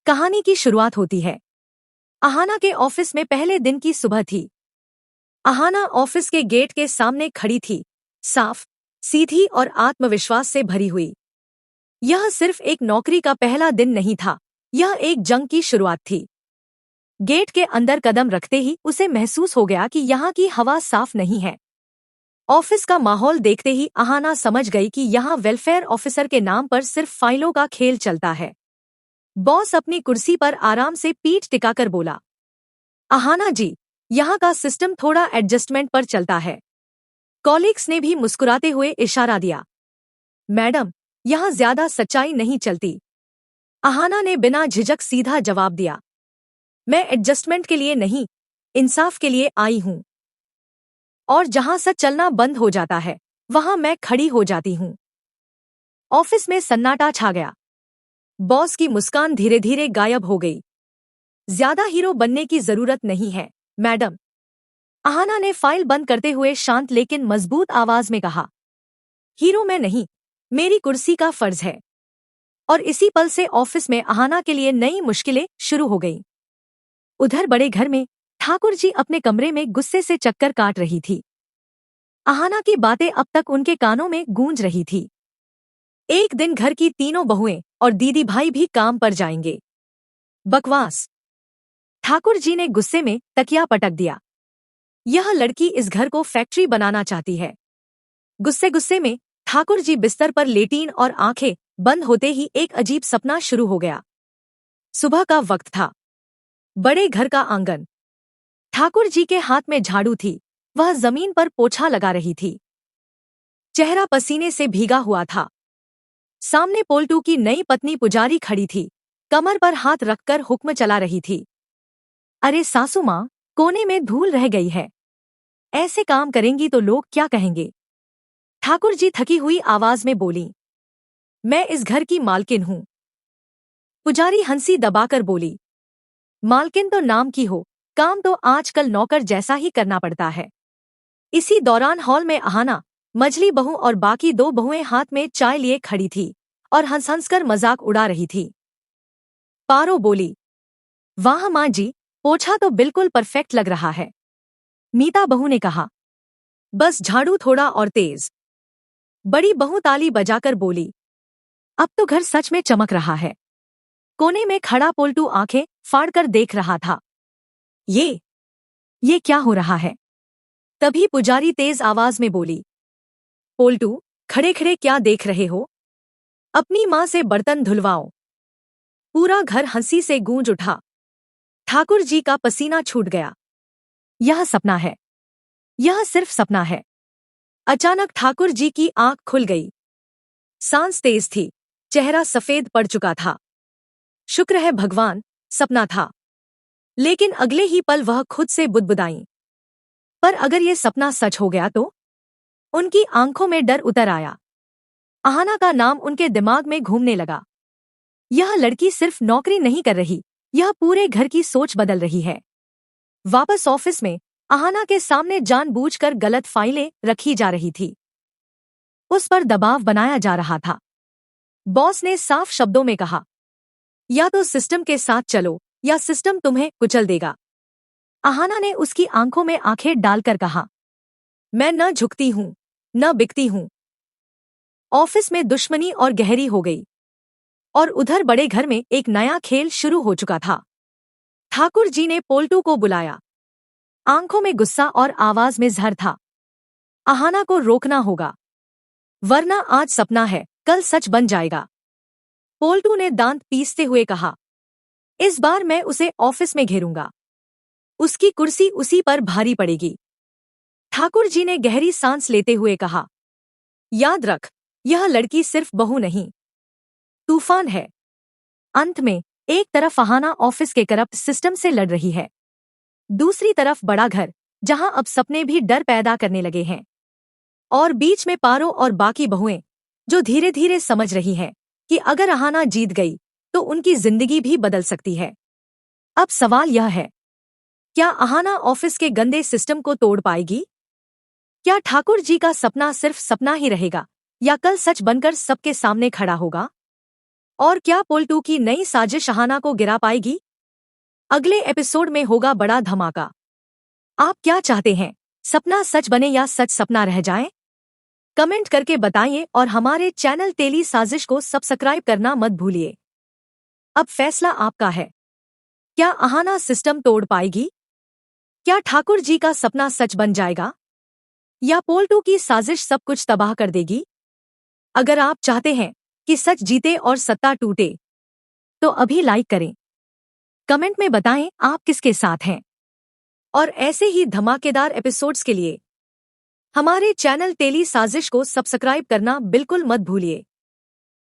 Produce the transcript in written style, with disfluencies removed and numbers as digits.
कहानी की शुरुआत होती है। अहाना के ऑफिस में पहले दिन की सुबह थी। अहाना ऑफिस के गेट के सामने खड़ी थी, साफ, सीधी और आत्मविश्वास से भरी हुई। यह सिर्फ एक नौकरी का पहला दिन नहीं था, यह एक जंग की शुरुआत थी। गेट के अंदर कदम रखते ही उसे महसूस हो गया कि यहाँ की हवा साफ नहीं है। ऑफिस का माहौल देखते ही अहाना समझ गई कि यहाँ वेलफेयर ऑफिसर के नाम पर सिर्फ फाइलों का खेल चलता है। बॉस अपनी कुर्सी पर आराम से पीठ टिकाकर बोला, अहाना जी, यहाँ का सिस्टम थोड़ा एडजस्टमेंट पर चलता है। कॉलीग्स ने भी मुस्कुराते हुए इशारा दिया, मैडम, यहाँ ज्यादा सच्चाई नहीं चलती। अहाना ने बिना झिझक सीधा जवाब दिया, मैं एडजस्टमेंट के लिए नहीं, इंसाफ के लिए आई हूँ। और जहाँ सच चलना बंद हो जाता है, वहाँ मैं खड़ी हो जाती हूँ। ऑफिस में सन्नाटा छा गया। बॉस की मुस्कान धीरे धीरे गायब हो गई। ज्यादा हीरो बनने की जरूरत नहीं है, मैडम। अहाना ने फाइल बंद करते हुए शांत लेकिन मजबूत आवाज में कहा, हीरो मैं नहीं, मेरी कुर्सी का फर्ज है। और इसी पल से ऑफिस में अहाना के लिए नई मुश्किलें शुरू हो गईं। उधर बड़े घर में ठाकुर जी अपने कमरे में गुस्से से चक्कर काट रही थी। अहाना की बातें अब तक उनके कानों में गूंज रही थी। एक दिन घर की तीनों बहुएं और दीदी भाई भी काम पर जाएंगे। बकवास। ठाकुर जी ने गुस्से में तकिया पटक दिया। यह लड़की इस घर को फैक्ट्री बनाना चाहती है। गुस्से गुस्से में ठाकुर जी बिस्तर पर लेटीन और आंखें बंद होते ही एक अजीब सपना शुरू हो गया। सुबह का वक्त था। बड़े घर का आंगन। ठाकुर जी के हाथ में झाड़ू थी, वह जमीन पर पोछा लगा रही थी। चेहरा पसीने से भीगा हुआ था। सामने पोल्टू की नई पत्नी पुजारी खड़ी थी, कमर पर हाथ रखकर हुक्म चला रही थी। अरे सासू माँ, कोने में धूल रह गई है। ऐसे काम करेंगी तो लोग क्या कहेंगे? ठाकुर जी थकी हुई आवाज में बोली, मैं इस घर की मालकिन हूँ। पुजारी हंसी दबाकर बोली, मालकिन तो नाम की हो, काम तो आजकल नौकर जैसा ही करना पड़ता है। इसी दौरान हॉल में अहाना, मझली बहू और बाकी दो बहुएं हाथ में चाय लिए खड़ी थी और हंस हंसकर मजाक उड़ा रही थी। पारो बोली, वाह माँ जी, पोछा तो बिल्कुल परफेक्ट लग रहा है। मीता बहू ने कहा, बस झाड़ू थोड़ा और तेज। बड़ी बहू ताली बजाकर बोली, अब तो घर सच में चमक रहा है। कोने में खड़ा पोल्टू आंखें फाड़कर देख रहा था। ये क्या हो रहा है? तभी पुजारी तेज आवाज में बोली, पोल्टू, खड़े खड़े क्या देख रहे हो? अपनी माँ से बर्तन धुलवाओ। पूरा घर हंसी से गूंज उठा। ठाकुर जी का पसीना छूट गया। यह सपना है, यह सिर्फ सपना है। अचानक ठाकुर जी की आंख खुल गई। सांस तेज थी, चेहरा सफेद पड़ चुका था। शुक्र है भगवान, सपना था। लेकिन अगले ही पल वह खुद से बुदबुदाईं, पर अगर ये सपना सच हो गया तो? उनकी आंखों में डर उतर आया। अहाना का नाम उनके दिमाग में घूमने लगा। यह लड़की सिर्फ नौकरी नहीं कर रही, यह पूरे घर की सोच बदल रही है। वापस ऑफिस में अहाना के सामने जानबूझकर गलत फाइलें रखी जा रही थी। उस पर दबाव बनाया जा रहा था। बॉस ने साफ शब्दों में कहा, या तो सिस्टम के साथ चलो या सिस्टम तुम्हें कुचल देगा। अहाना ने उसकी आंखों में आंखें डालकर कहा, मैं न झुकती हूं, न बिकती हूं। ऑफिस में दुश्मनी और गहरी हो गई। और उधर बड़े घर में एक नया खेल शुरू हो चुका था। ठाकुर जी ने पोल्टू को बुलाया। आंखों में गुस्सा और आवाज में जहर था। अहाना को रोकना होगा, वरना आज सपना है, कल सच बन जाएगा। पोल्टू ने दांत पीसते हुए कहा, इस बार मैं उसे ऑफिस में घेरूंगा। उसकी कुर्सी उसी पर भारी पड़ेगी। ठाकुर जी ने गहरी सांस लेते हुए कहा, याद रख, यह लड़की सिर्फ बहू नहीं, तूफान है। अंत में एक तरफ अहाना ऑफिस के करप्ट सिस्टम से लड़ रही है, दूसरी तरफ बड़ा घर, जहां अब सपने भी डर पैदा करने लगे हैं। और बीच में पारो और बाकी बहुएं, जो धीरे धीरे समझ रही हैं कि अगर अहाना जीत गई तो उनकी जिंदगी भी बदल सकती है। अब सवाल यह है, क्या अहाना ऑफिस के गंदे सिस्टम को तोड़ पाएगी? क्या ठाकुर जी का सपना सिर्फ सपना ही रहेगा, या कल सच बनकर सबके सामने खड़ा होगा? और क्या पोल्टू की नई साजिश अहाना को गिरा पाएगी? अगले एपिसोड में होगा बड़ा धमाका। आप क्या चाहते हैं, सपना सच बने या सच सपना रह जाए? कमेंट करके बताइए और हमारे चैनल टेली साजिश को सब्सक्राइब करना मत भूलिए। अब फैसला आपका है। क्या अहाना सिस्टम तोड़ पाएगी? क्या ठाकुर जी का सपना सच बन जाएगा? या पोल्टू की साजिश सब कुछ तबाह कर देगी? अगर आप चाहते हैं कि सच जीते और सत्ता टूटे, तो अभी लाइक करें। कमेंट में बताएं आप किसके साथ हैं। और ऐसे ही धमाकेदार एपिसोड्स के लिए हमारे चैनल टेली साजिश को सब्सक्राइब करना बिल्कुल मत भूलिए।